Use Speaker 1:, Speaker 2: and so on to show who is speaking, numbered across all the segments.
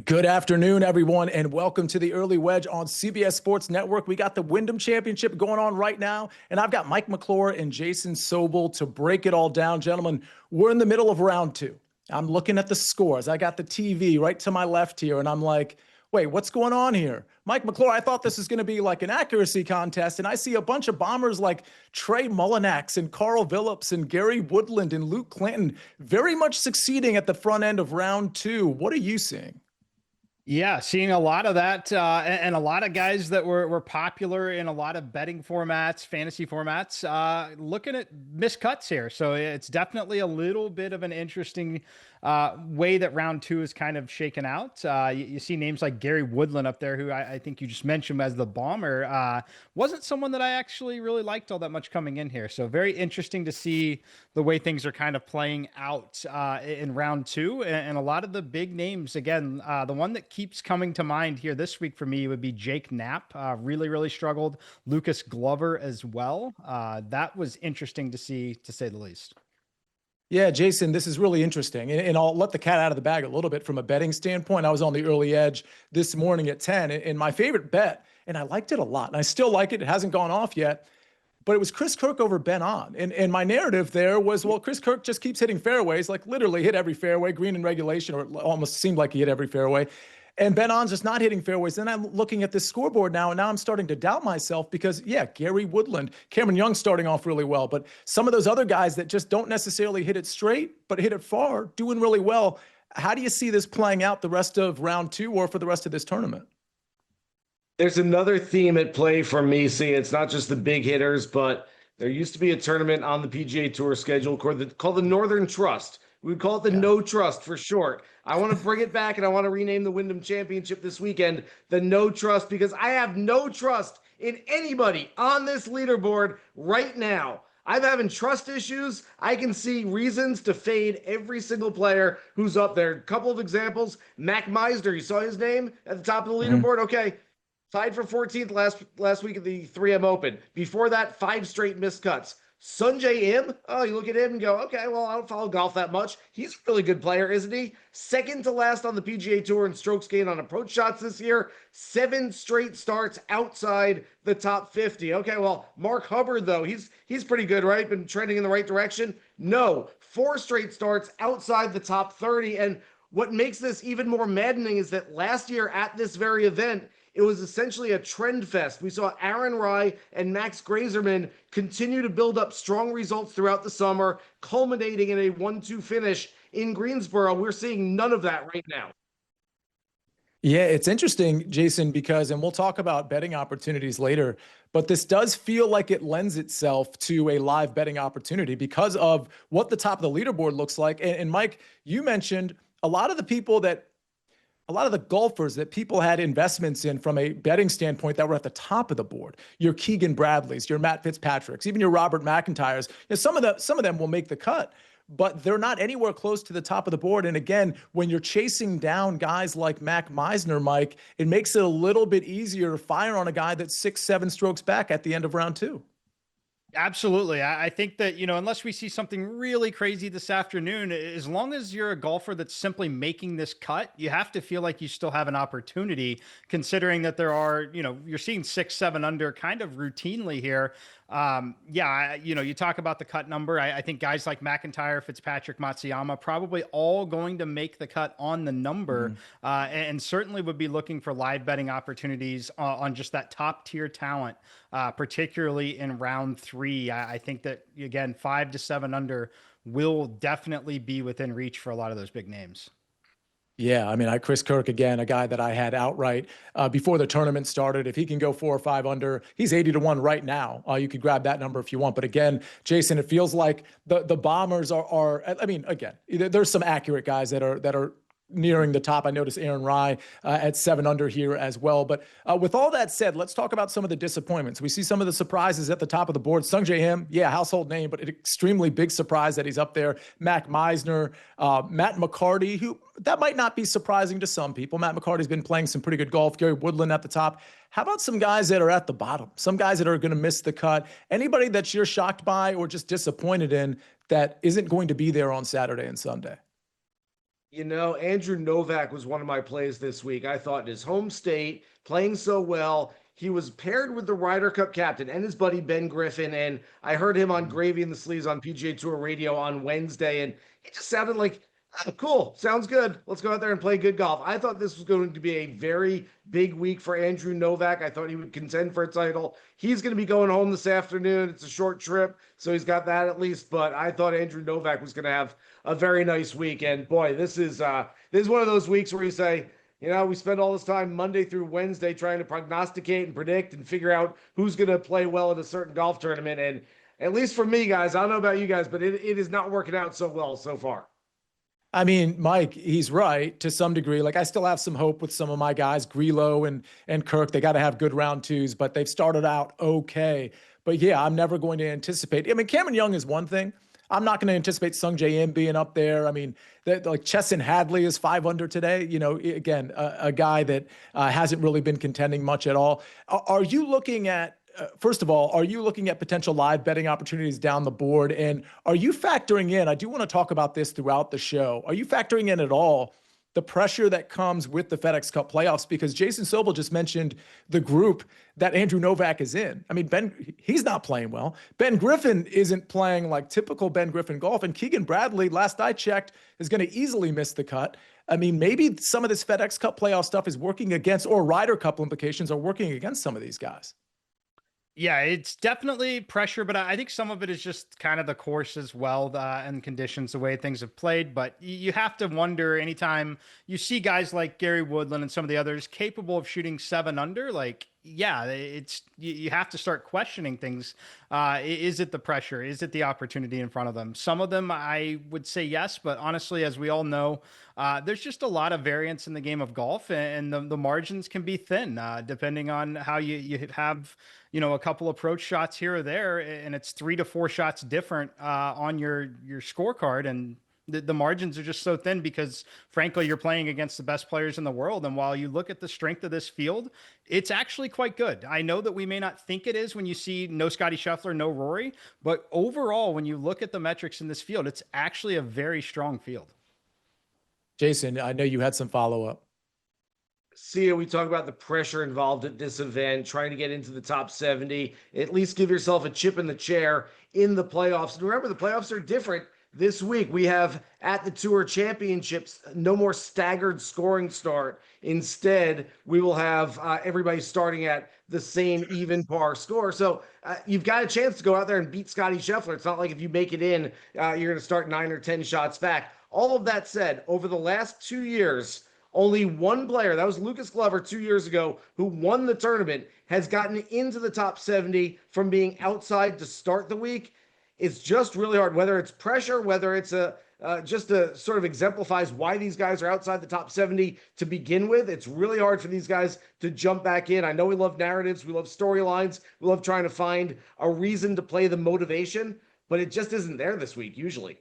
Speaker 1: Good afternoon, everyone, and welcome to the Early Wedge on CBS Sports Network. We got the Wyndham Championship going on right now, and I've got Mike McClure and Jason Sobel to break it all down. Gentlemen, we're in the middle of round two. I'm looking at the scores. I got the TV right to my left here, and I'm like, wait, what's going on here? Mike McClure, I thought this was going to be like an accuracy contest, and I see a bunch of bombers like Trey Mullinax and Carl Phillips and Gary Woodland and Luke Clinton very much succeeding at the front end of round two. What are you seeing?
Speaker 2: Yeah, seeing a lot of that and a lot of guys that were popular in a lot of betting formats, fantasy formats, looking at miscuts here. So it's definitely a little bit of an interesting way that round two is kind of shaken out. You see names like Gary Woodland up there, who I think you just mentioned as the bomber. Wasn't someone that I actually really liked all that much coming in here. So very interesting to see the way things are kind of playing out in round two. And a lot of the big names, again, the one that keeps coming to mind here this week for me would be Jake Knapp. Really struggled. Lucas Glover as well. That was interesting to see, to say the least.
Speaker 1: Yeah, Jason, this is really interesting. And I'll let the cat out of the bag a little bit from a betting standpoint. I was on the early edge this morning at 10, and my favorite bet, and I liked it a lot, and I still like it. It hasn't gone off yet, but it was Chris Kirk over Ben On. And my narrative there was, well, Chris Kirk just keeps hitting fairways, like literally hit every fairway, green in regulation, or it almost seemed like he hit every fairway. And Ben On's just not hitting fairways. Then I'm looking at this scoreboard now, and now I'm starting to doubt myself because, yeah, Gary Woodland, Cameron Young starting off really well, but some of those other guys that just don't necessarily hit it straight, but hit it far, doing really well. How do you see this playing out the rest of round two or for the rest of this tournament?
Speaker 3: There's another theme at play for me. See, it's not just the big hitters, but there used to be a tournament on the PGA Tour schedule called the Northern Trust. We would call it the No Trust for short. I want to bring it back, and I want to rename the Wyndham Championship this weekend the No Trust, because I have no trust in anybody on this leaderboard right now. I'm having trust issues. I can see reasons to fade every single player who's up there. A couple of examples. Mac Meisner, you saw his name at the top of the leaderboard? Okay. Tied for 14th last week at the 3M Open. Before that, 5 straight missed cuts. Sungjae Im, oh, you look at him and go, okay, well, I don't follow golf that much. He's a really good player, isn't he? Second to last on the PGA Tour in strokes gained on approach shots this year. 7 straight starts outside the top 50. Okay, well, Mark Hubbard, though, he's pretty good, right? Been trending in the right direction? No. 4 straight starts outside the top 30. And what makes this even more maddening is that last year at this very event, it was essentially a trend fest. We saw Aaron Rai and Max Grazerman continue to build up strong results throughout the summer, culminating in a 1-2 finish in Greensboro. We're seeing none of that right now.
Speaker 1: Yeah, it's interesting, Jason, because, and we'll talk about betting opportunities later, but this does feel like it lends itself to a live betting opportunity because of what the top of the leaderboard looks like. And Mike, you mentioned a lot of the golfers that people had investments in from a betting standpoint that were at the top of the board. Your Keegan Bradleys, your Matt Fitzpatricks, even your Robert McIntyres. You know, some of them will make the cut, but they're not anywhere close to the top of the board. And again, when you're chasing down guys like Mac Meisner, Mike, it makes it a little bit easier to fire on a guy that's 6-7 strokes back at the end of round two.
Speaker 2: Absolutely. I think that, unless we see something really crazy this afternoon, as long as you're a golfer that's simply making this cut, you have to feel like you still have an opportunity, considering that there are, you're seeing 6-7 under kind of routinely here. You talk about the cut number. I think guys like McIntyre, Fitzpatrick, Matsuyama, probably all going to make the cut on the number, and certainly would be looking for live betting opportunities on just that top tier talent, particularly in round three. I think that, again, 5-7 under will definitely be within reach for a lot of those big names.
Speaker 1: Yeah, I mean, Chris Kirk, again, a guy that I had outright before the tournament started. If he can go 4 or 5 under, he's 80-1 right now. You could grab that number if you want. But again, Jason, it feels like the Bombers are. I mean, again, there's some accurate guys that are nearing the top. I noticed Aaron Rai at 7 under here as well. But with all that said, let's talk about some of the disappointments. We see some of the surprises at the top of the board. Sungjae Im, yeah, household name, but an extremely big surprise that he's up there. Mac Meisner, Matt McCarty, who that might not be surprising to some people. Matt McCarty's been playing some pretty good golf. Gary Woodland at the top. How about some guys that are at the bottom? Some guys that are going to miss the cut. Anybody that you're shocked by or just disappointed in that isn't going to be there on Saturday and Sunday?
Speaker 3: Andrew Novak was one of my plays this week. I thought in his home state, playing so well, he was paired with the Ryder Cup captain and his buddy Ben Griffin. And I heard him on Gravy and the Sleeves on PGA Tour Radio on Wednesday, and it just sounded like, cool, sounds good. Let's go out there and play good golf. I thought this was going to be a very big week for Andrew Novak. I thought he would contend for a title. He's going to be going home this afternoon. It's a short trip, so he's got that at least. But I thought Andrew Novak was going to have a very nice week. And boy, this is one of those weeks where you say, we spend all this time Monday through Wednesday trying to prognosticate and predict and figure out who's going to play well in a certain golf tournament. And at least for me, guys, I don't know about you guys, but it is not working out so well so far.
Speaker 1: I mean, Mike, he's right to some degree. Like, I still have some hope with some of my guys, Grillo and Kirk. They got to have good round twos, but they've started out okay. But yeah, I'm never going to anticipate. I mean, Cameron Young is one thing. I'm not going to anticipate Sung Jae Im being up there. I mean, like Chesson Hadley is 5 under today. Again, a guy that hasn't really been contending much at all. Are you looking at, first of all, are you looking at potential live betting opportunities down the board? And are you factoring in, I do want to talk about this throughout the show, are you factoring in at all the pressure that comes with the FedEx Cup playoffs? Because Jason Sobel just mentioned the group that Andrew Novak is in. I mean, he's not playing well. Ben Griffin isn't playing like typical Ben Griffin golf. And Keegan Bradley, last I checked, is going to easily miss the cut. I mean, maybe some of this FedEx Cup playoff stuff is working against, or Ryder Cup implications are working against some of these guys.
Speaker 2: Yeah, it's definitely pressure, but I think some of it is just kind of the course as well, and conditions, the way things have played. But you have to wonder anytime you see guys like Gary Woodland and some of the others capable of shooting 7 under, like, yeah, you have to start questioning things. Is it the pressure? Is it the opportunity in front of them? Some of them, I would say yes, but honestly, as we all know, there's just a lot of variance in the game of golf, and the margins can be thin, depending on how you have, a couple approach shots here or there, and it's 3 to 4 shots different on your scorecard, and the margins are just so thin because, frankly, you're playing against the best players in the world. And while you look at the strength of this field, it's actually quite good. I know that we may not think it is when you see no Scotty Scheffler, no Rory, but overall, when you look at the metrics in this field, it's actually a very strong field.
Speaker 1: Jason, I know you had some follow-up.
Speaker 3: Sia, we talk about the pressure involved at this event, trying to get into the top 70, at least give yourself a chip in the chair in the playoffs. And remember, the playoffs are different. This week, we have at the Tour Championships, no more staggered scoring start. Instead, we will have everybody starting at the same even par score. So you've got a chance to go out there and beat Scotty Scheffler. It's not like if you make it in, you're going to start 9 or 10 shots back. All of that said, over the last 2 years, only one player, that was Lucas Glover 2 years ago, who won the tournament, has gotten into the top 70 from being outside to start the week. It's just really hard, whether it's pressure, whether it's just a sort of exemplifies why these guys are outside the top 70 to begin with. It's really hard for these guys to jump back in. I know we love narratives, we love storylines, we love trying to find a reason to play the motivation, but it just isn't there this week usually.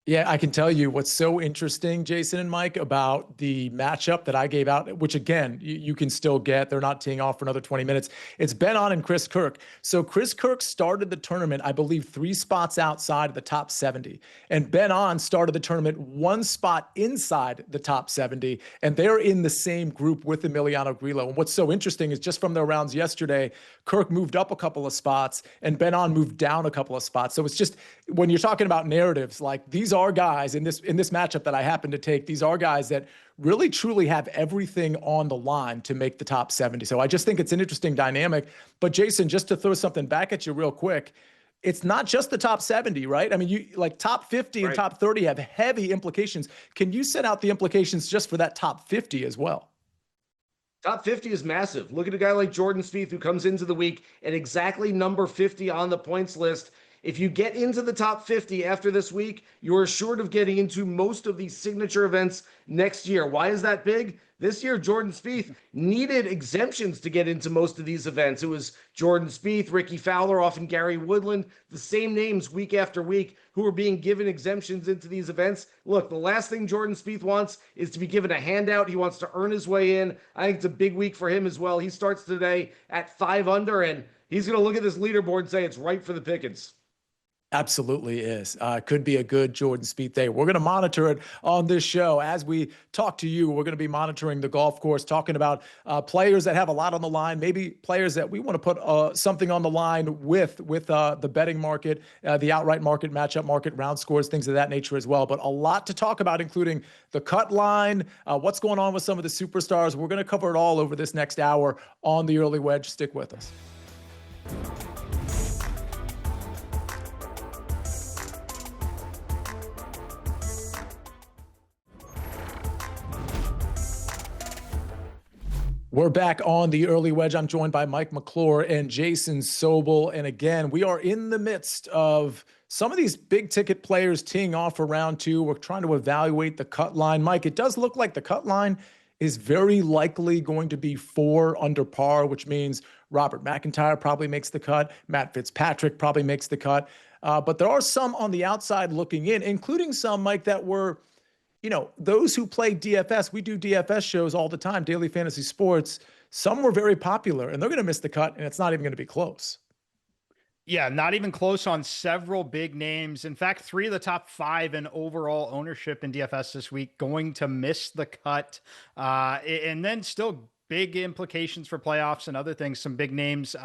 Speaker 1: Yeah, I can tell you what's so interesting, Jason and Mike, about the matchup that I gave out, which again, you can still get. They're not teeing off for another 20 minutes. It's Ben On and Chris Kirk. So Chris Kirk started the tournament, I believe, 3 spots outside of the top 70. And Ben On started the tournament 1 spot inside the top 70. And they're in the same group with Emiliano Grillo. And what's so interesting is just from their rounds yesterday, Kirk moved up a couple of spots and Ben On moved down a couple of spots. So it's just, when you're talking about narratives, like these are guys in this matchup that I happen to take. These are guys that really truly have everything on the line to make the top 70. So I just think it's an interesting dynamic. But Jason, just to throw something back at you real quick, it's not just the top 70, right? I mean, you like top 50 and top 30 have heavy implications. Can you set out the implications just for that top 50 as well?
Speaker 3: Top 50 is massive. Look at a guy like Jordan Spieth, who comes into the week at exactly number 50 on the points list. If you get into the top 50 after this week, you're assured of getting into most of these signature events next year. Why is that big? This year, Jordan Spieth needed exemptions to get into most of these events. It was Jordan Spieth, Ricky Fowler, often Gary Woodland, the same names week after week who are being given exemptions into these events. Look, the last thing Jordan Spieth wants is to be given a handout. He wants to earn his way in. I think it's a big week for him as well. He starts today at 5 under, and he's going to look at this leaderboard and say it's right for the pickings.
Speaker 1: Absolutely is. Could be a good Jordan Spieth day. We're going to monitor it on this show. As we talk to you, we're going to be monitoring the golf course, talking about players that have a lot on the line, maybe players that we want to put something on the line with the betting market, the outright market, matchup market, round scores, things of that nature as well. But a lot to talk about, including the cut line, what's going on with some of the superstars. We're going to cover it all over this next hour on the Early Wedge. Stick with us. We're back on the Early Wedge. I'm joined by Mike McClure and Jason Sobel. And again, we are in the midst of some of these big ticket players teeing off for round two. We're trying to evaluate the cut line. Mike, it does look like the cut line is very likely going to be 4 under par, which means Robert McIntyre probably makes the cut. Matt Fitzpatrick probably makes the cut. But there are some on the outside looking in, including some, Mike, that were, those who play DFS, we do DFS shows all the time, daily fantasy sports. Some were very popular and they're going to miss the cut, and it's not even going to be close.
Speaker 2: Yeah, not even close on several big names. In fact, 3 of the top 5 in overall ownership in DFS this week going to miss the cut. And then still big implications for playoffs and other things, some big names.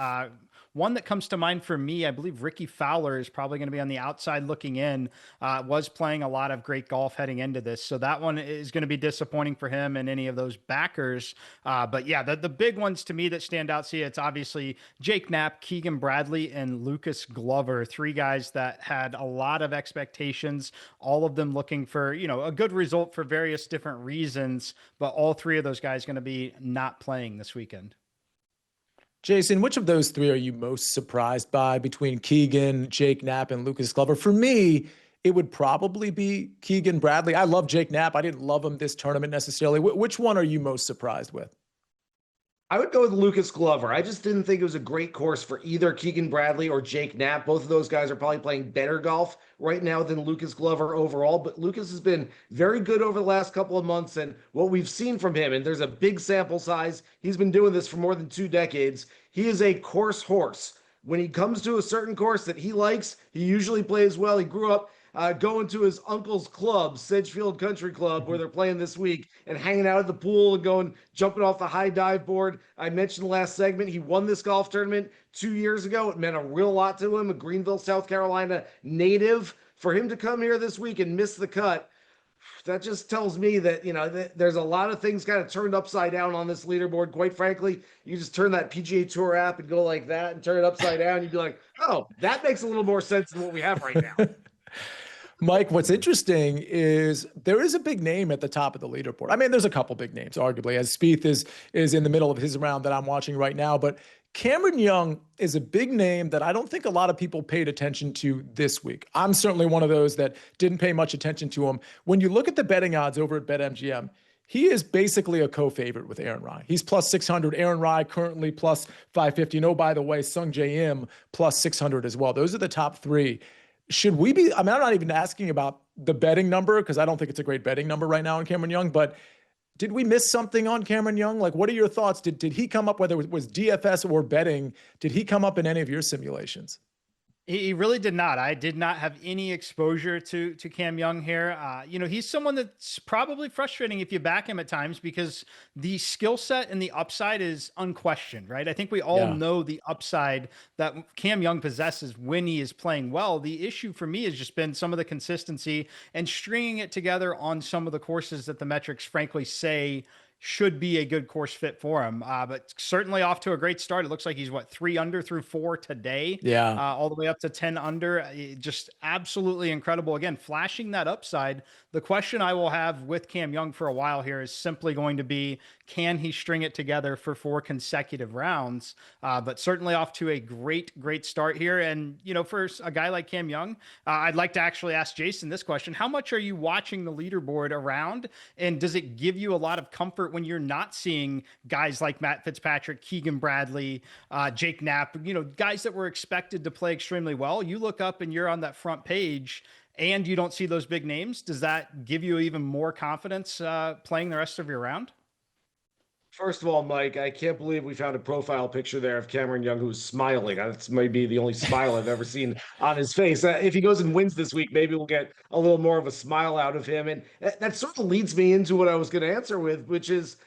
Speaker 2: One that comes to mind for me, I believe Ricky Fowler is probably going to be on the outside looking in, was playing a lot of great golf heading into this. So that one is going to be disappointing for him and any of those backers. But yeah, the big ones to me that stand out, see, it's obviously Jake Knapp, Keegan Bradley, and Lucas Glover, 3 guys that had a lot of expectations, all of them looking for, a good result for various different reasons, but all 3 of those guys going to be not playing this weekend.
Speaker 1: Jason, which of those 3 are you most surprised by between Keegan, Jake Knapp, and Lucas Glover? For me, it would probably be Keegan Bradley. I love Jake Knapp. I didn't love him this tournament necessarily. Which one are you most surprised with?
Speaker 3: I would go with Lucas Glover. I just didn't think it was a great course for either Keegan Bradley or Jake Knapp. Both of those guys are probably playing better golf right now than Lucas Glover overall, but Lucas has been very good over the last couple of months, and what we've seen from him, and there's a big sample size, he's been doing this for more than 2 decades. He is a course horse. When he comes to a certain course that he likes, he usually plays well. He grew up going to his uncle's club, Sedgefield Country Club, where they're playing this week, and hanging out at the pool and jumping off the high dive board. I mentioned the last segment, he won this golf tournament 2 years ago. It meant a real lot to him, a Greenville, South Carolina native. For him to come here this week and miss the cut, that just tells me that, there's a lot of things kind of turned upside down on this leaderboard. Quite frankly, you just turn that PGA Tour app and go like that and turn it upside down. You'd be like, oh, that makes a little more sense than what we have right now.
Speaker 1: Mike, what's interesting is there is a big name at the top of the leaderboard. I mean, there's a couple big names, arguably, as Spieth is in the middle of his round that I'm watching right now. But Cameron Young is a big name that I don't think a lot of people paid attention to this week. I'm certainly one of those that didn't pay much attention to him. When you look at the betting odds over at BetMGM, he is basically a co-favorite with Aaron Rai. He's plus 600. Aaron Rai currently plus 550. And oh, by the way, Sung J M plus 600 as well. Those are the top 3. Should we be, I'm not even asking about the betting number because I don't think it's a great betting number right now on Cameron Young, but did we miss something on Cameron Young? Like, what are your thoughts? Did he come up, whether it was DFS or betting, did he come up in any of your simulations?
Speaker 2: He really did not. I did not have any exposure to Cam Young here. He's someone that's probably frustrating if you back him at times because the skill set and the upside is unquestioned, right? I think we all know the upside that Cam Young possesses when he is playing well. The issue for me has just been some of the consistency and stringing it together on some of the courses that the metrics frankly say should be a good course fit for him. But certainly off to a great start. It looks like he's 3 under through 4 today.
Speaker 1: Yeah.
Speaker 2: All the way up to 10 under. Just absolutely incredible. Again, flashing that upside. The question I will have with Cam Young for a while here is simply going to be, can he string it together for 4 consecutive rounds? But certainly off to a great start here. And, for a guy like Cam Young, I'd like to actually ask Jason this question. How much are you watching the leaderboard around? And does it give you a lot of comfort when you're not seeing guys like Matt Fitzpatrick, Keegan Bradley, Jake Knapp, guys that were expected to play extremely well? You look up and you're on that front page and you don't see those big names. Does that give you even more confidence playing the rest of your round?
Speaker 3: First of all, Mike, I can't believe we found a profile picture there of Cameron Young who's smiling. That's maybe the only smile I've ever seen on his face. If he goes and wins this week, maybe we'll get a little more of a smile out of him. And that sort of leads me into what I was going to answer with, which is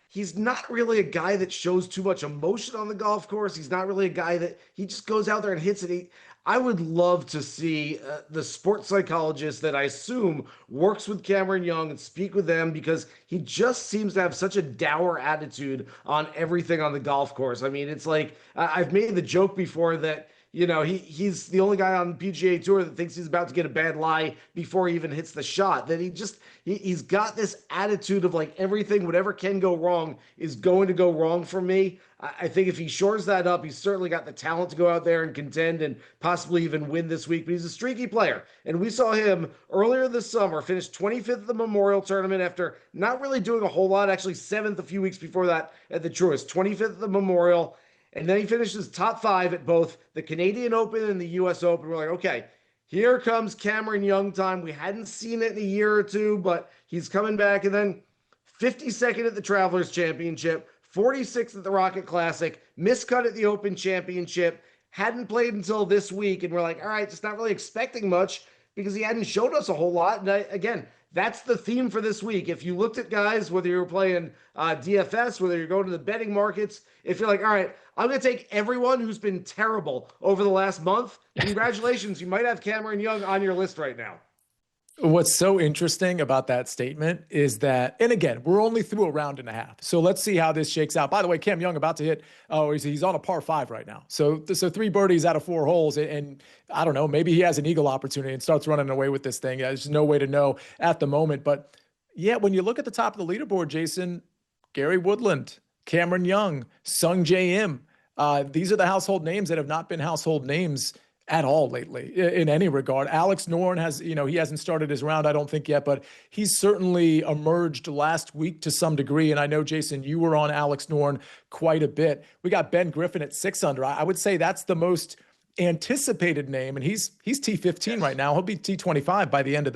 Speaker 3: he's not really a guy that shows too much emotion on the golf course. He's not really a guy that he just goes out there and hits it. I would love to see the sports psychologist that I assume works with Cameron Young and speak with them, because he just seems to have such a dour attitude on everything on the golf course. I mean, it's like I've made the joke before that, he's the only guy on the PGA Tour that thinks he's about to get a bad lie before he even hits the shot. That he's got this attitude of like everything, whatever can go wrong, is going to go wrong for me. I think if he shores that up, he's certainly got the talent to go out there and contend and possibly even win this week. But he's a streaky player. And we saw him earlier this summer finish 25th at the Memorial Tournament after not really doing a whole lot, actually 7th a few weeks before that at the Truist, 25th at the Memorial. And then he finishes top 5 at both the Canadian Open and the US Open. We're like, okay, here comes Cameron Young time. We hadn't seen it in a year or two, but he's coming back. And then 52nd at the Travelers Championship, 46th at the Rocket Classic, miscut at the Open Championship, hadn't played until this week. And we're like, all right, just not really expecting much because he hadn't showed us a whole lot. And again, that's the theme for this week. If you looked at guys, whether you're playing DFS, whether you're going to the betting markets, if you're like, all right, I'm going to take everyone who's been terrible over the last month, congratulations, you might have Cameron Young on your list right now.
Speaker 1: What's so interesting about that statement is that, and again, we're only through a round and a half. So let's see how this shakes out. By the way, Cam Young about to hit, he's on a par 5 right now. So 3 birdies out of 4 holes. And I don't know, maybe he has an eagle opportunity and starts running away with this thing. There's no way to know at the moment. But yeah, when you look at the top of the leaderboard, Jason, Gary Woodland, Cameron Young, Sung J M, these are the household names that have not been household names at all lately in any regard. Alex Noren has, he hasn't started his round, I don't think yet, but he's certainly emerged last week to some degree. And I know, Jason, you were on Alex Noren quite a bit. We got Ben Griffin at 6 under. I would say that's the most anticipated name, and he's T15 right now. He'll be T25 by the end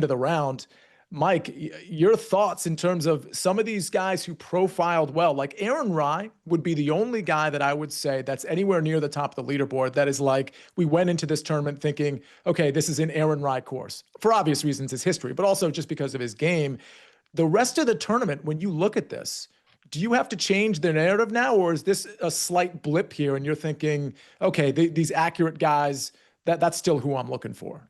Speaker 1: of the round. Mike, your thoughts in terms of some of these guys who profiled well, like Aaron Rai would be the only guy that I would say that's anywhere near the top of the leaderboard that is like, we went into this tournament thinking, okay, this is an Aaron Rai course for obvious reasons, his history, but also just because of his game. The rest of the tournament, when you look at this, do you have to change the narrative now, or is this a slight blip here and you're thinking, okay, these accurate guys, that's still who I'm looking for?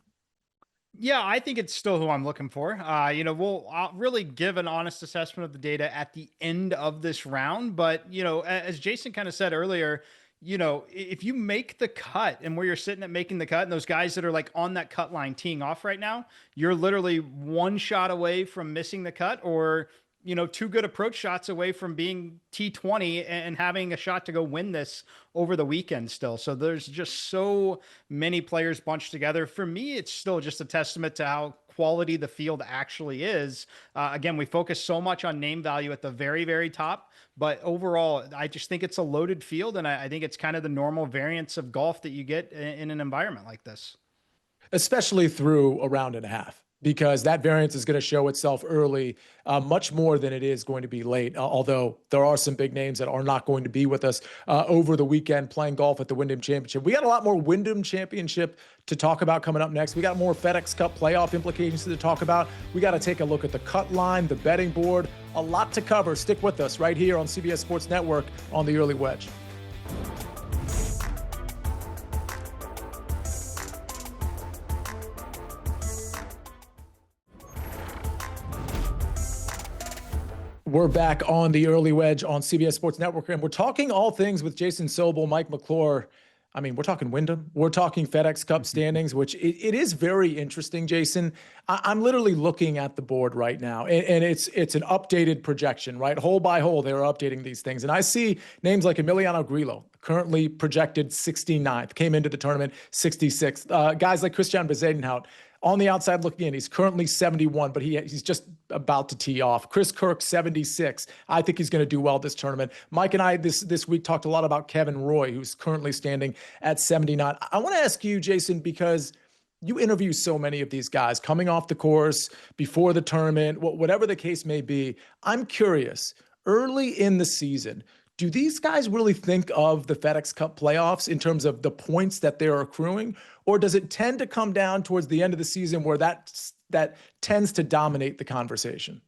Speaker 2: Yeah, I think it's still who I'm looking for. I'll really give an honest assessment of the data at the end of this round. But, as Jason kind of said earlier, if you make the cut and where you're sitting at making the cut, and those guys that are like on that cut line teeing off right now, you're literally one shot away from missing the cut, or 2 good approach shots away from being T20 and having a shot to go win this over the weekend still. So there's just so many players bunched together. For me, it's still just a testament to how quality the field actually is. Again, we focus so much on name value at the very, very top, but overall, I just think it's a loaded field. And I think it's kind of the normal variance of golf that you get in an environment like this.
Speaker 1: Especially through a round and a half, because that variance is going to show itself early, much more than it is going to be late. Although there are some big names that are not going to be with us over the weekend playing golf at the Wyndham Championship. We got a lot more Wyndham Championship to talk about coming up next. We got more FedEx Cup playoff implications to talk about. We got to take a look at the cut line, the betting board, a lot to cover. Stick with us right here on CBS Sports Network on the Early Wedge. We're back on the Early Wedge on CBS Sports Network, and we're talking all things with Jason Sobel, Mike McClure. I mean, we're talking Wyndham. We're talking FedEx Cup standings, which it is very interesting, Jason. I'm literally looking at the board right now, and it's an updated projection, right? Hole by hole, they are updating these things. And I see names like Emiliano Grillo, currently projected 69th, came into the tournament 66th. Guys like Christian Bezuidenhout, on the outside looking in, he's currently 71, but he's just about to tee off. Chris Kirk, 76. I think he's going to do well this tournament. Mike and I this week talked a lot about Kevin Roy, who's currently standing at 79. I want to ask you, Jason, because you interview so many of these guys coming off the course, before the tournament, whatever the case may be. I'm curious, early in the season, do these guys really think of the FedEx Cup playoffs in terms of the points that they're accruing? Or does it tend to come down towards the end of the season where that tends to dominate the conversation?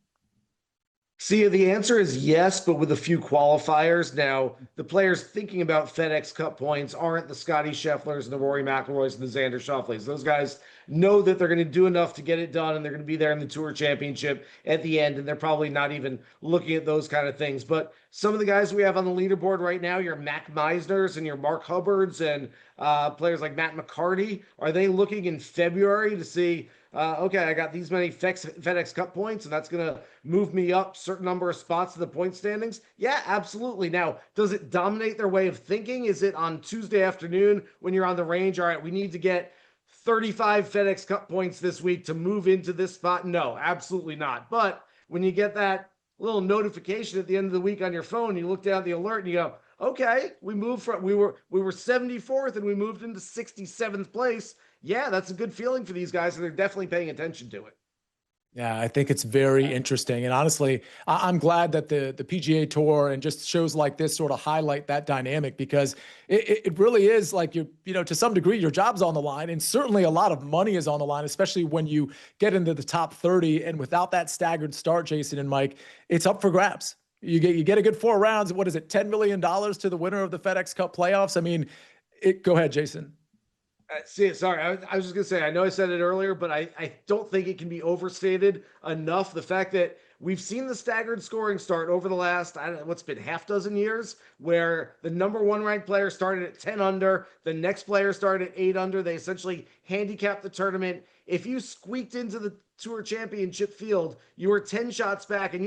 Speaker 3: See, the answer is yes, but with a few qualifiers. Now, the players thinking about FedEx Cup points aren't the Scotty Schefflers and the Rory McIlroys and the Xander Schauffele's. Those guys know that they're going to do enough to get it done, and they're going to be there in the Tour Championship at the end, and they're probably not even looking at those kind of things. But some of the guys we have on the leaderboard right now, your Mac Meisners and your Mark Hubbards and players like Matt McCarty, are they looking in February to see, okay, I got these many FedEx Cup points, and that's going to move me up a certain number of spots in the point standings? Yeah, absolutely. Now, does it dominate their way of thinking? Is it on Tuesday afternoon when you're on the range? All right, we need to get 35 FedEx Cup points this week to move into this spot? No, absolutely not. But when you get that little notification at the end of the week on your phone, you look down at the alert and you go, okay, we were 74th and we moved into 67th place. Yeah, that's a good feeling for these guys, and they're definitely paying attention to it.
Speaker 1: Yeah, I think it's very interesting. And honestly, I'm glad that the PGA Tour and just shows like this sort of highlight that dynamic, because it really is like to some degree, your job's on the line, and certainly a lot of money is on the line, especially when you get into the top 30. And without that staggered start, Jason and Mike, it's up for grabs. You get a good 4 rounds. What is it? $10 million to the winner of the FedEx Cup playoffs. I mean, go ahead, Jason.
Speaker 3: Sorry, I was just going to say, I know I said it earlier, but I don't think it can be overstated enough. The fact that we've seen the staggered scoring start over the last, I don't know, what's been half dozen years, where the number 1 ranked player started at 10 under, the next player started at 8 under. They essentially handicapped the tournament. If you squeaked into the Tour Championship field, you were 10 shots back, and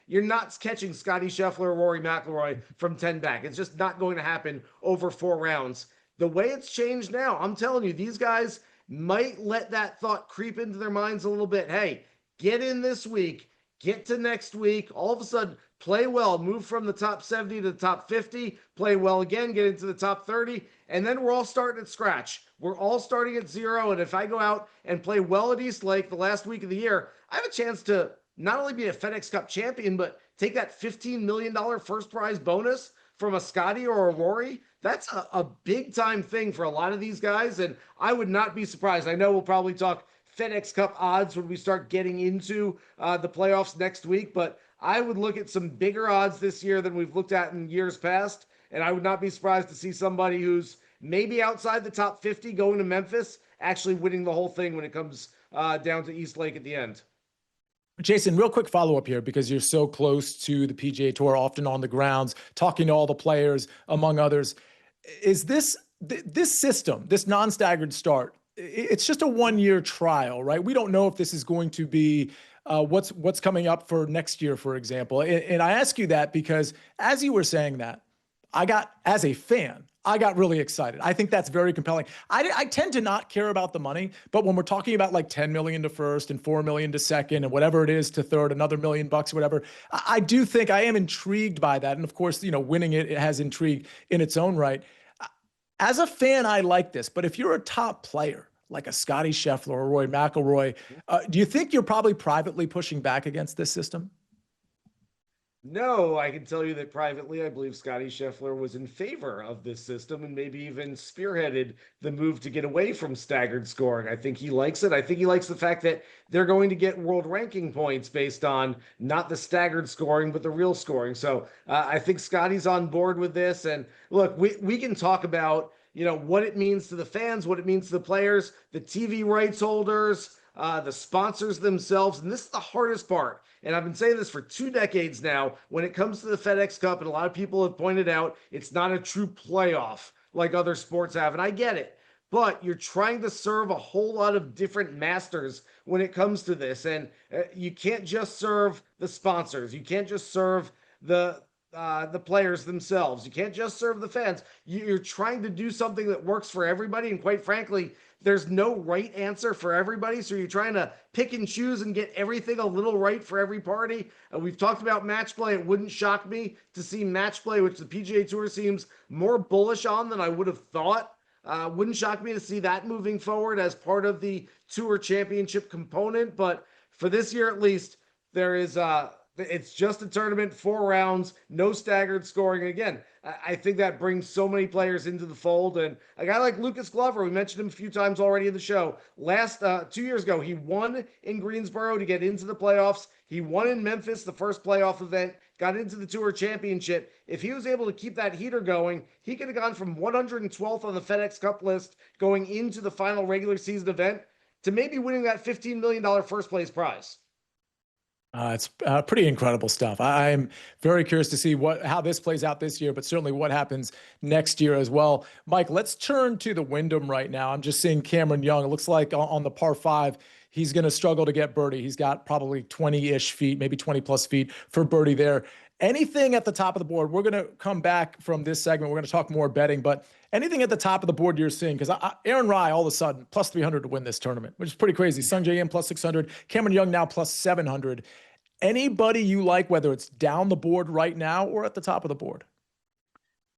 Speaker 3: you're not catching Scotty Scheffler or Rory McIlroy from 10 back. It's just not going to happen over 4 rounds. The way it's changed now, I'm telling you, these guys might let that thought creep into their minds a little bit. Hey, get in this week, get to next week, all of a sudden play well, move from the top 70 to the top 50, play well again, get into the top 30, and then we're all starting at scratch. We're all starting at 0, and if I go out and play well at East Lake the last week of the year, I have a chance to not only be a FedEx Cup champion, but take that $15 million first prize bonus from a Scotty or a Rory. That's a big time thing for a lot of these guys, and I would not be surprised. I know we'll probably talk FedEx Cup odds when we start getting into the playoffs next week, but I would look at some bigger odds this year than we've looked at in years past, and I would not be surprised to see somebody who's maybe outside the top 50 going to Memphis actually winning the whole thing when it comes down to East Lake at the end.
Speaker 1: Jason, real quick follow-up here, because you're so close to the PGA Tour, often on the grounds, talking to all the players, among others. Is this system, this non-staggered start, it's just a 1-year trial, right? We don't know if this is going to be what's coming up for next year, for example. And I ask you that because as you were saying that, as a fan, I got really excited. I think that's very compelling. I tend to not care about the money, but when we're talking about like 10 million to first and 4 million to second and whatever it is to third, another $1 million, whatever, I do think I am intrigued by that. And of course, winning it has intrigue in its own right. As a fan, I like this, but if you're a top player, like a Scotty Scheffler or Rory McIlroy, do you think you're probably privately pushing back against this system?
Speaker 3: No, I can tell you that privately, I believe Scotty Scheffler was in favor of this system and maybe even spearheaded the move to get away from staggered scoring. I think he likes it. I think he likes the fact that they're going to get world ranking points based on not the staggered scoring, but the real scoring. So I think Scotty's on board with this. And look, we can talk about, what it means to the fans, what it means to the players, the TV rights holders, the sponsors themselves. And this is the hardest part. And I've been saying this for 2 decades now. When it comes to the FedEx Cup, and a lot of people have pointed out, it's not a true playoff like other sports have. And I get it. But you're trying to serve a whole lot of different masters when it comes to this. And you can't just serve the sponsors. You can't just serve the players themselves. You can't just serve the fans. You're trying to do something that works for everybody. And quite frankly, there's no right answer for everybody. So you're trying to pick and choose and get everything a little right for every party. We've talked about match play. It wouldn't shock me to see match play, which the PGA Tour seems more bullish on than I would have thought. Wouldn't shock me to see that moving forward as part of the Tour Championship component. But for this year, at least, there is It's just a tournament, 4 rounds, no staggered scoring. Again, I think that brings so many players into the fold. And a guy like Lucas Glover, we mentioned him a few times already in the show. 2 years ago, he won in Greensboro to get into the playoffs. He won in Memphis, the first playoff event, got into the Tour Championship. If he was able to keep that heater going, he could have gone from 112th on the FedEx Cup list going into the final regular season event to maybe winning that $15 million first place prize.
Speaker 1: It's pretty incredible stuff. I'm very curious to see how this plays out this year, but certainly what happens next year as well. Mike, let's turn to the Wyndham right now. I'm just seeing Cameron Young. It looks like on the par 5, he's going to struggle to get birdie. He's got probably 20-ish feet, maybe 20 plus feet for birdie there. Anything at the top of the board, we're going to come back from this segment. We're going to talk more betting, but anything at the top of the board you're seeing? Because Aaron Rai, all of a sudden, plus 300 to win this tournament, which is pretty crazy. Sung Jae Im plus 600. Cameron Young now plus 700. Anybody you like, whether it's down the board right now or at the top of the board?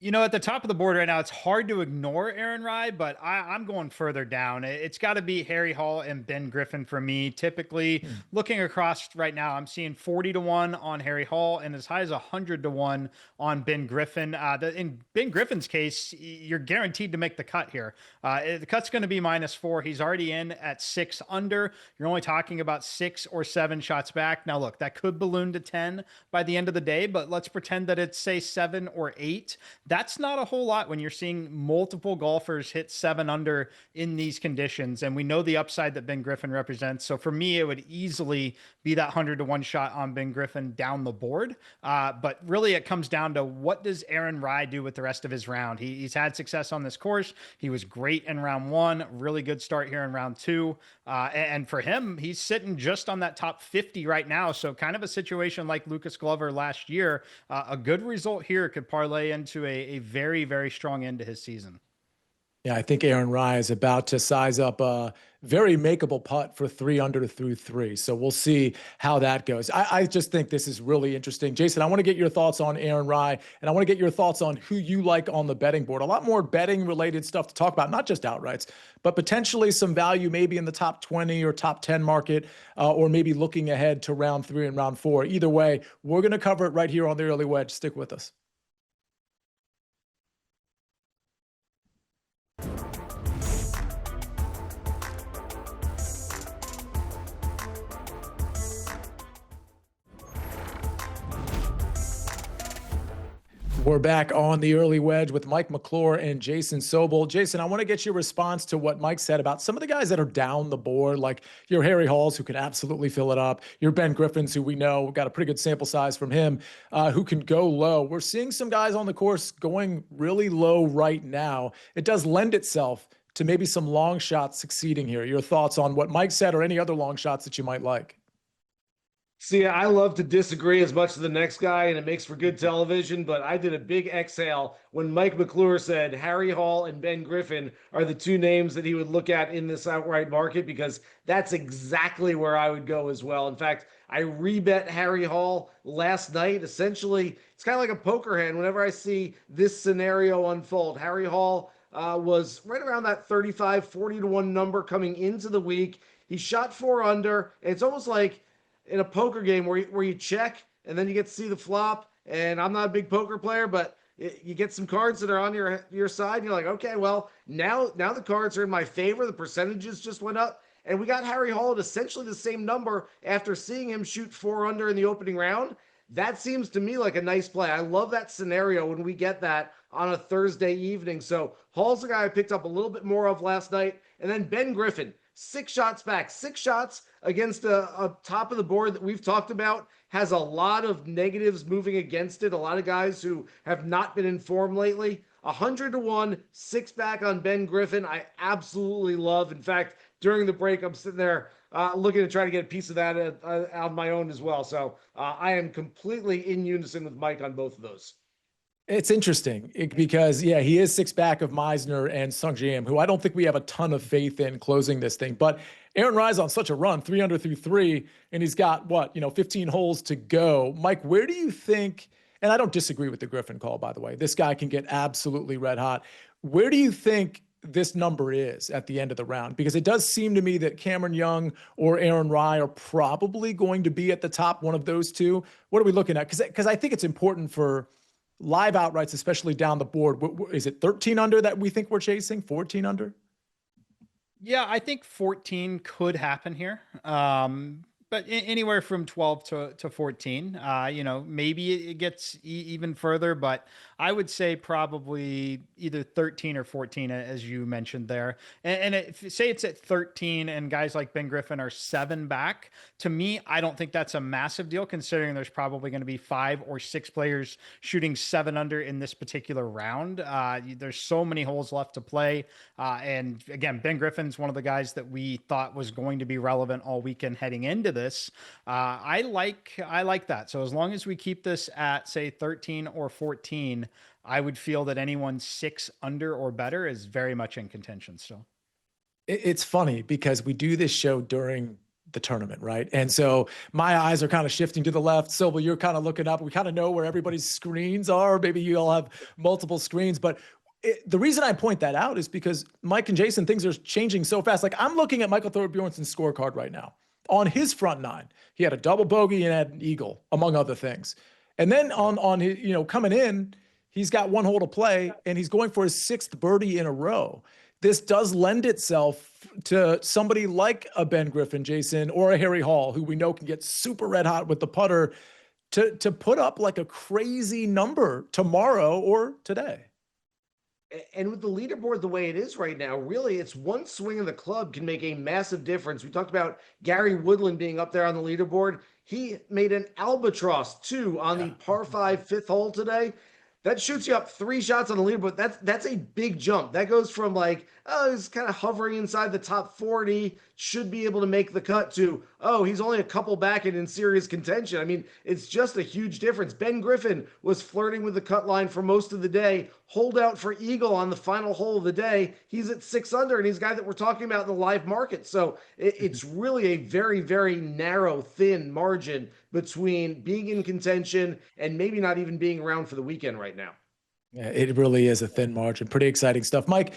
Speaker 2: At the top of the board right now, it's hard to ignore Aaron Rai, but I'm going further down. It's got to be Harry Hall and Ben Griffin for me. Typically, looking across right now, I'm seeing 40-1 on Harry Hall and as high as 100-1 on Ben Griffin. In Ben Griffin's case, you're guaranteed to make the cut here. The cut's going to be -4. He's already in at 6 under. You're only talking about 6 or 7 shots back. Now, look, that could balloon to 10 by the end of the day, but let's pretend that it's, say, 7 or 8. That's not a whole lot when you're seeing multiple golfers hit 7 under in these conditions. And we know the upside that Ben Griffin represents. So for me, it would easily be that 100-1 shot on Ben Griffin down the board. But really it comes down to, what does Aaron Rai do with the rest of his round? He's had success on this course. He was great in round 1, really good start here in round 2. And for him, he's sitting just on that top 50 right now. So kind of a situation like Lucas Glover last year. A good result here could parlay into a very, very strong end to his season.
Speaker 1: Yeah, I think Aaron Rai is about to size up a very makeable putt for 3 under through 3. So we'll see how that goes. I just think this is really interesting. Jason, I want to get your thoughts on Aaron Rai, and I want to get your thoughts on who you like on the betting board. A lot more betting related stuff to talk about, not just outrights, but potentially some value maybe in the top 20 or top 10 market, or maybe looking ahead to round 3 and round 4. Either way, we're going to cover it right here on the Early Wedge. Stick with us. We're back on the Early Wedge with Mike McClure and Jason Sobel. Jason, I want to get your response to what Mike said about some of the guys that are down the board, like your Harry Halls, who can absolutely fill it up, your Ben Griffins, who we know, we've got a pretty good sample size from him, who can go low. We're seeing some guys on the course going really low right now. It does lend itself to maybe some long shots succeeding here. Your thoughts on what Mike said or any other long shots that you might like?
Speaker 3: See, I love to disagree as much as the next guy, and it makes for good television, but I did a big exhale when Mike McClure said Harry Hall and Ben Griffin are the 2 names that he would look at in this outright market, because that's exactly where I would go as well. In fact, I rebet Harry Hall last night. Essentially, it's kind of like a poker hand. Whenever I see this scenario unfold, Harry Hall was right around that 35-40-1 number coming into the week. He shot 4 under. It's almost like in a poker game where you check and then you get to see the flop. And I'm not a big poker player, but you get some cards that are on your side. And you're like, okay, well, now the cards are in my favor. The percentages just went up. And we got Harry Hall at essentially the same number after seeing him shoot 4 under in the opening round. That seems to me like a nice play. I love that scenario when we get that on a Thursday evening. So Hall's the guy I picked up a little bit more of last night. And then Ben Griffin, 6 shots back, 6 shots against a top of the board that we've talked about, has a lot of negatives moving against it. A lot of guys who have not been in form lately. 100-1, 6 back on Ben Griffin. I absolutely love. In fact, during the break, I'm sitting there looking to try to get a piece of that on my own as well. So I am completely in unison with Mike on both of those.
Speaker 1: It's interesting because, yeah, he is 6 back of Meisner and Sung Jae Im, who I don't think we have a ton of faith in closing this thing. But Aaron Rai's on such a run, 3 under through 3, and he's got, 15 holes to go. Mike, where do you think, and I don't disagree with the Griffin call, by the way, this guy can get absolutely red hot. Where do you think this number is at the end of the round? Because it does seem to me that Cameron Young or Aaron Rye are probably going to be at the top, one of those two. What are we looking at? Because I think it's important for live outrights, especially down the board. Is it 13 under that we think we're chasing? 14 under?
Speaker 2: Yeah, I think 14 could happen here. But anywhere from 12 to 14, maybe it gets even further, but I would say probably either 13 or 14, as you mentioned there. And if say it's at 13 and guys like Ben Griffin are 7 back, to me, I don't think that's a massive deal considering there's probably going to be 5 or 6 players shooting 7 under in this particular round. There's so many holes left to play. And again, Ben Griffin's one of the guys that we thought was going to be relevant all weekend heading into this. I like that. So as long as we keep this at say 13 or 14, I would feel that anyone 6 under or better is very much in contention still.
Speaker 1: It's funny because we do this show during the tournament, right? And so my eyes are kind of shifting to the left. Sobel, you're kind of looking up. We kind of know where everybody's screens are. Maybe you all have multiple screens, but the reason I point that out is because Mike and Jason, things are changing so fast. Like I'm looking at Michael Thorbjornsen's scorecard right now. On his front 9, he had a double bogey and had an eagle, among other things. And then on his, coming in, he's got 1 hole to play and he's going for his 6th birdie in a row. This does lend itself to somebody like a Ben Griffin, Jason, or a Harry Hall, who we know can get super red hot with the putter, to put up like a crazy number tomorrow or today.
Speaker 3: And with the leaderboard the way it is right now, really, it's one swing of the club can make a massive difference. We talked about Gary Woodland being up there on the leaderboard. He made an albatross, too, on the par 5 5th hole today. That shoots you up 3 shots on the leaderboard. That's a big jump. That goes from he's kind of hovering inside the top 40, should be able to make the cut, to, he's only a couple back and in serious contention. I mean, it's just a huge difference. Ben Griffin was flirting with the cut line for most of the day, hold out for eagle on the final hole of the day. He's at 6 under, and he's a guy that we're talking about in the live market. So it's really a very, very narrow, thin margin between being in contention and maybe not even being around for the weekend right now.
Speaker 1: Yeah, it really is a thin margin. Pretty exciting stuff. Mike,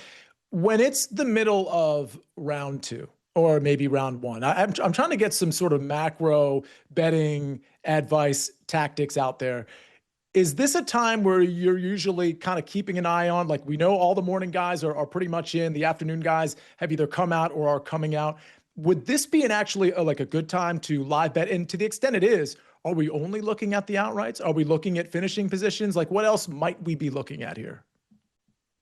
Speaker 1: when it's the middle of round 2 or maybe round 1, I'm trying to get some sort of macro betting advice tactics out there. Is this a time where you're usually kind of keeping an eye on, like we know all the morning guys are pretty much in, the afternoon guys have either come out or are coming out. Would this be actually a good time to live bet? And to the extent it is, are we only looking at the outrights? Are we looking at finishing positions? Like what else might we be looking at here?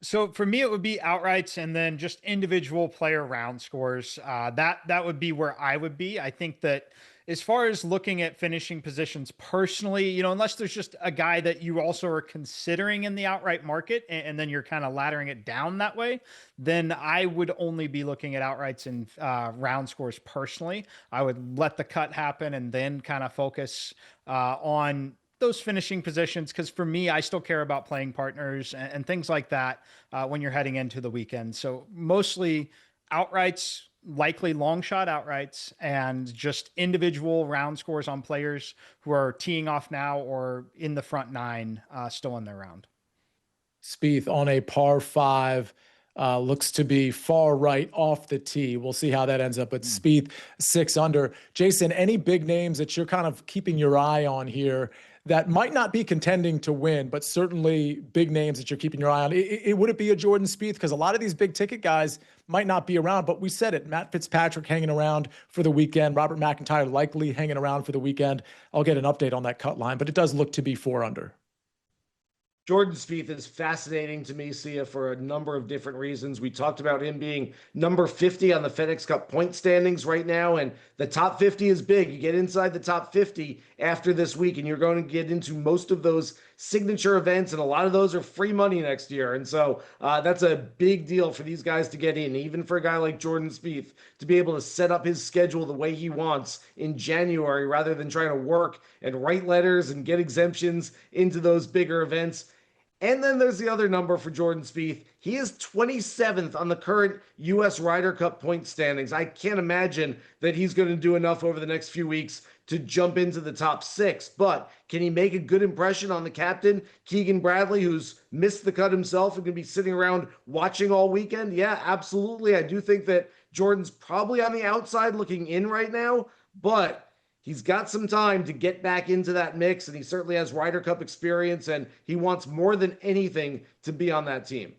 Speaker 2: So for me, it would be outrights and then just individual player round scores. That would be where I would be. I think that as far as looking at finishing positions personally, unless there's just a guy that you also are considering in the outright market and then you're kind of laddering it down that way, then I would only be looking at outrights and round scores personally. I would let the cut happen and then kind of focus on those finishing positions. Cause for me, I still care about playing partners and things like that when you're heading into the weekend. So mostly outrights, likely long shot outrights, and just individual round scores on players who are teeing off now or in the front 9 still in their round.
Speaker 1: Spieth on a par 5 looks to be far right off the tee. We'll see how that ends up, but Spieth 6 under. Jason, any big names that you're kind of keeping your eye on here that might not be contending to win, but certainly big names that you're keeping your eye on? Would it be a Jordan Spieth? Because a lot of these big ticket guys might not be around, but we said it. Matt Fitzpatrick hanging around for the weekend. Robert McIntyre likely hanging around for the weekend. I'll get an update on that cut line, but it does look to be 4 under.
Speaker 3: Jordan Spieth is fascinating to me, Sia, for a number of different reasons. We talked about him being number 50 on the FedEx Cup point standings right now, and the top 50 is big. You get inside the top 50 after this week, and you're going to get into most of those signature events, and a lot of those are free money next year. And so that's a big deal for these guys to get in, even for a guy like Jordan Spieth to be able to set up his schedule the way he wants in January rather than trying to work and write letters and get exemptions into those bigger events. And then there's the other number for Jordan Spieth. He is 27th on the current U.S. Ryder Cup point standings. I can't imagine that he's going to do enough over the next few weeks to jump into the top 6. But can he make a good impression on the captain, Keegan Bradley, who's missed the cut himself and going to be sitting around watching all weekend? Yeah, absolutely. I do think that Jordan's probably on the outside looking in right now, but he's got some time to get back into that mix, and he certainly has Ryder Cup experience, and he wants more than anything to be on that team.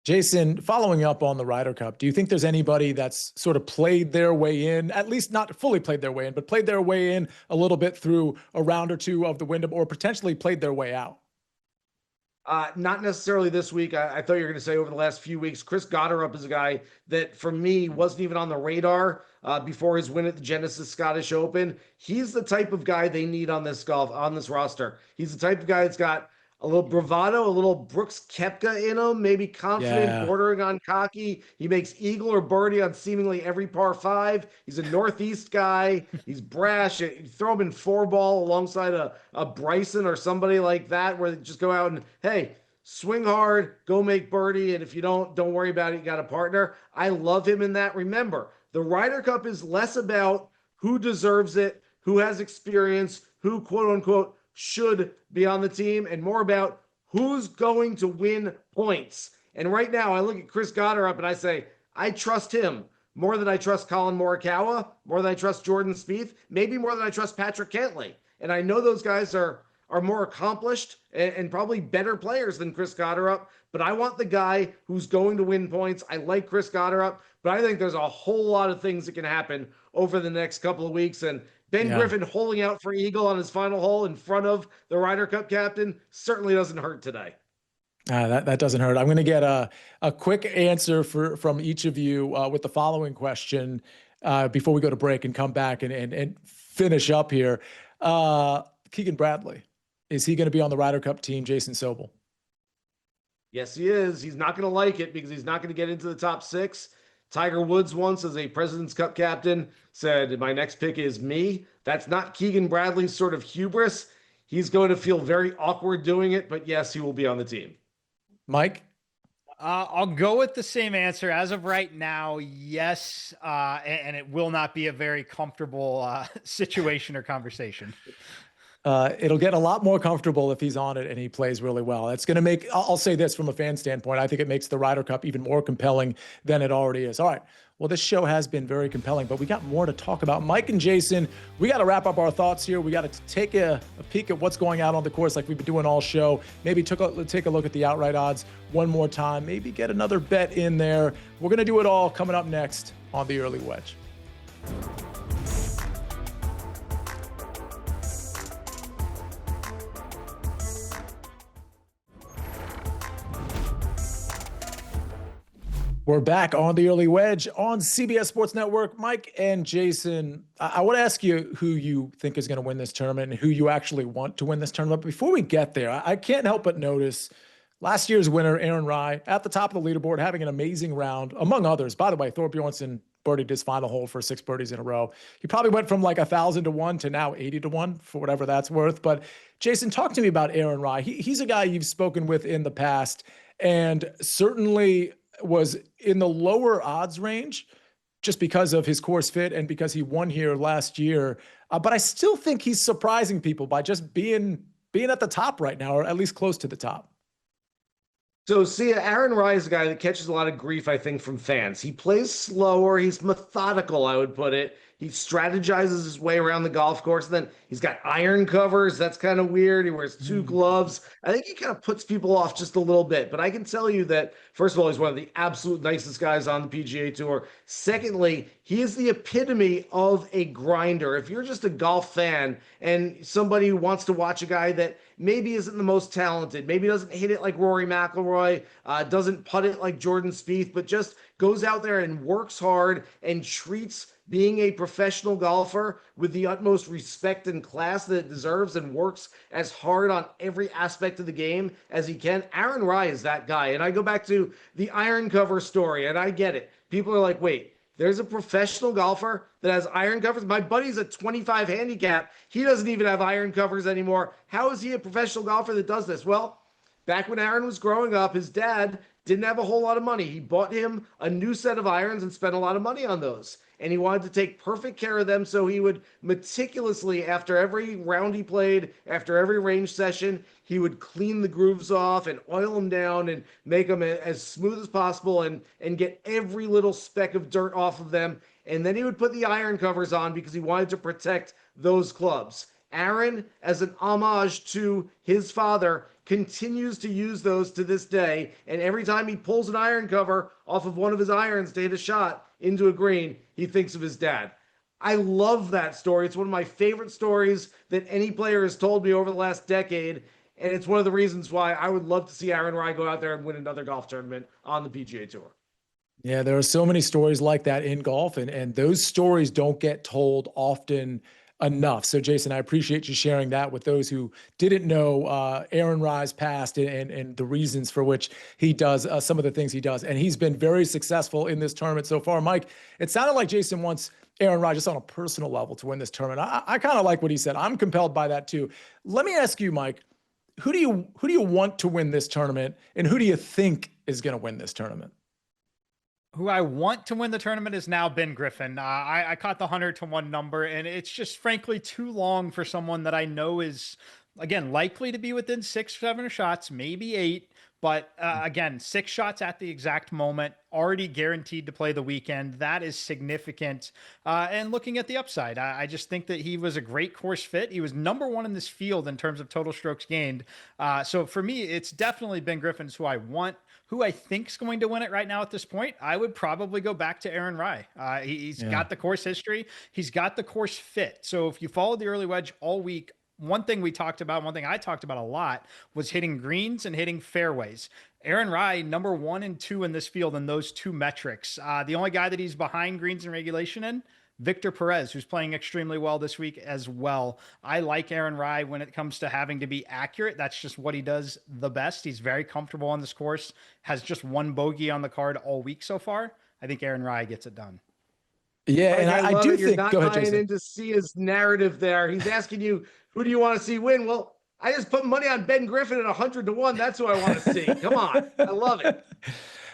Speaker 1: Jason, following up on the Ryder Cup, do you think there's anybody that's sort of played their way in, at least not fully played their way in, but played their way in a little bit through a round or two of the Wyndham, or potentially played their way out?
Speaker 3: Not necessarily this week. I thought you were going to say over the last few weeks. Chris Gotterup is a guy that, for me, wasn't even on the radar before his win at the Genesis Scottish Open. He's the type of guy they need on this roster. He's the type of guy that's got a little bravado, a little Brooks Koepka in him, maybe confident, bordering on cocky. He makes eagle or birdie on seemingly every par 5. He's a Northeast guy. He's brash. You throw him in 4-ball alongside a Bryson or somebody like that, where they just go out and, hey, swing hard, go make birdie, and if you don't worry about it, you got a partner. I love him in that. Remember, the Ryder Cup is less about who deserves it, who has experience, who, quote unquote, should be on the team, and more about who's going to win points. And right now, I look at Chris Gotterup and I say, I trust him more than I trust Colin Morikawa, more than I trust Jordan Spieth, maybe more than I trust Patrick Cantlay. And I know those guys are more accomplished and probably better players than Chris Gotterup, but I want the guy who's going to win points. I like Chris Gotterup, but I think there's a whole lot of things that can happen over the next couple of weeks. And Ben Griffin holding out for eagle on his final hole in front of the Ryder Cup captain certainly doesn't hurt today.
Speaker 1: That doesn't hurt. I'm going to get a quick answer from each of you with the following question before we go to break and come back and finish up here. Keegan Bradley, is he going to be on the Ryder Cup team, Jason Sobel?
Speaker 3: Yes, he is. He's not going to like it because he's not going to get into the top 6. Tiger Woods once, as a President's Cup captain, said, my next pick is me. That's not Keegan Bradley's sort of hubris. He's going to feel very awkward doing it, but yes, he will be on the team.
Speaker 1: Mike?
Speaker 2: I'll go with the same answer. As of right now, yes, and it will not be a very comfortable situation or conversation.
Speaker 1: It'll get a lot more comfortable if he's on it and he plays really well. It's going to make, I'll say this from a fan standpoint, I think it makes the Ryder Cup even more compelling than it already is. All right. Well, this show has been very compelling, but we got more to talk about. Mike and Jason, we got to wrap up our thoughts here. We got to take a peek at what's going out on the course like we've been doing all show. Maybe take a look at the outright odds one more time. Maybe get another bet in there. We're going to do it all coming up next on the Early Wedge. We're back on the Early Wedge on CBS Sports Network. Mike and Jason, I want to ask you who you think is going to win this tournament and who you actually want to win this tournament. But before we get there, I can't help but notice last year's winner, Aaron Rai, at the top of the leaderboard, having an amazing round, among others. By the way, Thor Bjornsson birdied his final hole for 6 birdies in a row. He probably went from like 1,000 to 1 to now 80 to 1 for whatever that's worth. But Jason, talk to me about Aaron Rai. He's a guy you've spoken with in the past, and certainly was in the lower odds range just because of his course fit and because he won here last year. But I still think he's surprising people by just being at the top right now, or at least close to the top.
Speaker 3: So, Sia, Aaron Rai is a guy that catches a lot of grief, I think, from fans. He plays slower. He's methodical, I would put it. He strategizes his way around the golf course. And then he's got iron covers. That's kind of weird. He wears 2 gloves. I think he kind of puts people off just a little bit. But I can tell you that, first of all, he's one of the absolute nicest guys on the PGA Tour. Secondly, he is the epitome of a grinder. If you're just a golf fan and somebody who wants to watch a guy that maybe isn't the most talented, maybe doesn't hit it like Rory McIlroy, doesn't putt it like Jordan Spieth, but just goes out there and works hard and treats being a professional golfer with the utmost respect and class that it deserves and works as hard on every aspect of the game as he can. Aaron Rai is that guy. And I go back to the iron cover story, and I get it. People are like, wait, there's a professional golfer that has iron covers? My buddy's a 25 handicap. He doesn't even have iron covers anymore. How is he a professional golfer that does this? Well, back when Aaron was growing up, his dad didn't have a whole lot of money. He bought him a new set of irons and spent a lot of money on those. And he wanted to take perfect care of them, so he would meticulously, after every round he played, after every range session, he would clean the grooves off and oil them down and make them as smooth as possible and get every little speck of dirt off of them. And then he would put the iron covers on because he wanted to protect those clubs. Aaron, as an homage to his father, continues to use those to this day. And every time he pulls an iron cover off of one of his irons to hit a shot into a green, he thinks of his dad. I love that story. It's one of my favorite stories that any player has told me over the last decade. And it's one of the reasons why I would love to see Aaron Rai go out there and win another golf tournament on the PGA Tour.
Speaker 1: Yeah, there are so many stories like that in golf, and those stories don't get told often enough. So, Jason, I appreciate you sharing that with those who didn't know Aaron Rai's past and the reasons for which he does some of the things he does. And he's been very successful in this tournament so far. Mike, it sounded like Jason wants Aaron Rai just on a personal level to win this tournament. I kind of like what he said. I'm compelled by that too. Let me ask you, Mike, who do you want to win this tournament, and who do you think is going to win this tournament?
Speaker 2: Who I want to win the tournament is now Ben Griffin. I caught the 100-1 number, and it's just frankly too long for someone that I know is, again, likely to be within 6-7 shots, maybe 8. But again, 6 shots at the exact moment, already guaranteed to play the weekend. That is significant. And looking at the upside, I just think that he was a great course fit. He was number 1 in this field in terms of total strokes gained. So for me, it's definitely Ben Griffin's who I want. Who I think is going to win it right now at this point, I would probably go back to Aaron Rai. He's got the course history. He's got the course fit. So if you followed the early wedge all week, one thing I talked about a lot was hitting greens and hitting fairways. Aaron Rai, number 1 and 2 in this field in those 2 metrics. The only guy that he's behind greens and regulation in, Victor Perez, who's playing extremely well this week as well. I like Aaron Rai when it comes to having to be accurate. That's just what he does the best. He's very comfortable on this course, has just 1 bogey on the card all week so far. I think Aaron Rai gets it done.
Speaker 1: Yeah, and I do think
Speaker 3: you're not
Speaker 1: go ahead,
Speaker 3: buying
Speaker 1: Jason.
Speaker 3: into Sia's narrative there. He's asking you, who do you want to see win? Well, I just put money on Ben Griffin at 100-1. That's who I want to see. Come on. I love it.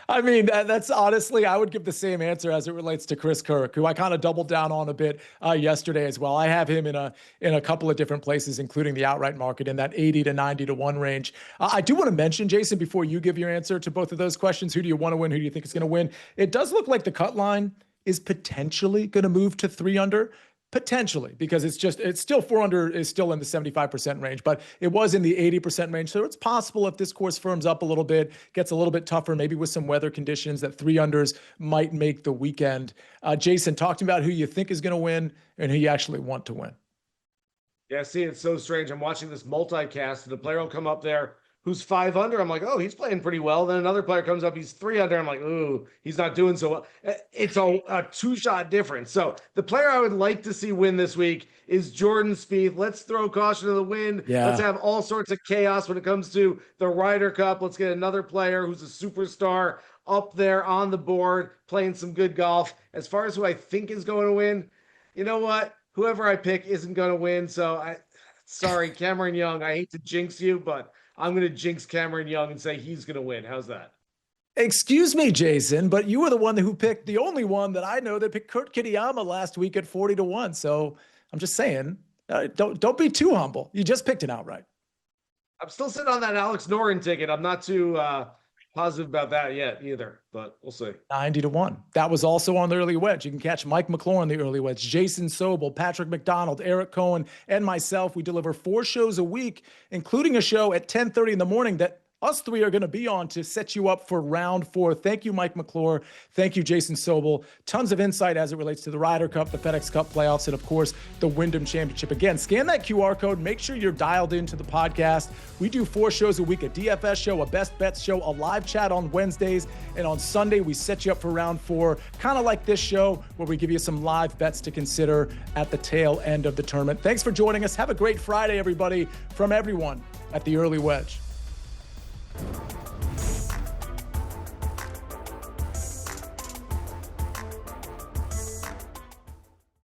Speaker 1: I mean, that's honestly, I would give the same answer as it relates to Chris Kirk, who I kind of doubled down on a bit yesterday as well. I have him in a couple of different places, including the outright market in that 80 to 90-1 range. I do want to mention, Jason, before you give your answer to both of those questions, who do you want to win? Who do you think is going to win? It does look like the cut line is potentially going to move to 3 under. Potentially, because it's still 4 under is still in the 75% range, but it was in the 80% range. So it's possible if this course firms up a little bit, gets a little bit tougher, maybe with some weather conditions, that 3 unders might make the weekend. Jason, talk to me about who you think is going to win and who you actually want to win.
Speaker 3: Yeah, see, it's so strange. I'm watching this multicast, and the player will come up there who's 5 under. I'm like, oh, he's playing pretty well. Then another player comes up, he's 3 under. I'm like, ooh, he's not doing so well. It's a 2-shot difference. So the player I would like to see win this week is Jordan Spieth. Let's throw caution to the wind.
Speaker 1: Yeah.
Speaker 3: Let's have all sorts of chaos when it comes to the Ryder Cup. Let's get another player who's a superstar up there on the board, playing some good golf. As far as who I think is going to win, you know what? Whoever I pick isn't going to win. So sorry, Cameron Young. I hate to jinx you, but I'm going to jinx Cameron Young and say he's going to win. How's that?
Speaker 1: Excuse me, Jason, but you were the one who picked, the only one that I know that picked Kurt Kitayama last week at 40-1. So I'm just saying, don't be too humble. You just picked it outright.
Speaker 3: I'm still sitting on that Alex Noren ticket. I'm not too positive about that yet either, but we'll see.
Speaker 1: 90-1. That was also on the early wedge. You can catch Mike McClure on the early wedge, Jason Sobel, Patrick McDonald, Eric Cohen, and myself. We deliver 4 shows a week, including a show at 10:30 in the morning that us 3 are going to be on to set you up for round 4. Thank you, Mike McClure. Thank you, Jason Sobel. Tons of insight as it relates to the Ryder Cup, the FedEx Cup Playoffs, and of course, the Wyndham Championship. Again, scan that QR code. Make sure you're dialed into the podcast. We do 4 shows a week, a DFS show, a best bets show, a live chat on Wednesdays, and on Sunday, we set you up for round 4, kind of like this show, where we give you some live bets to consider at the tail end of the tournament. Thanks for joining us. Have a great Friday, everybody, from everyone at the Early Wedge.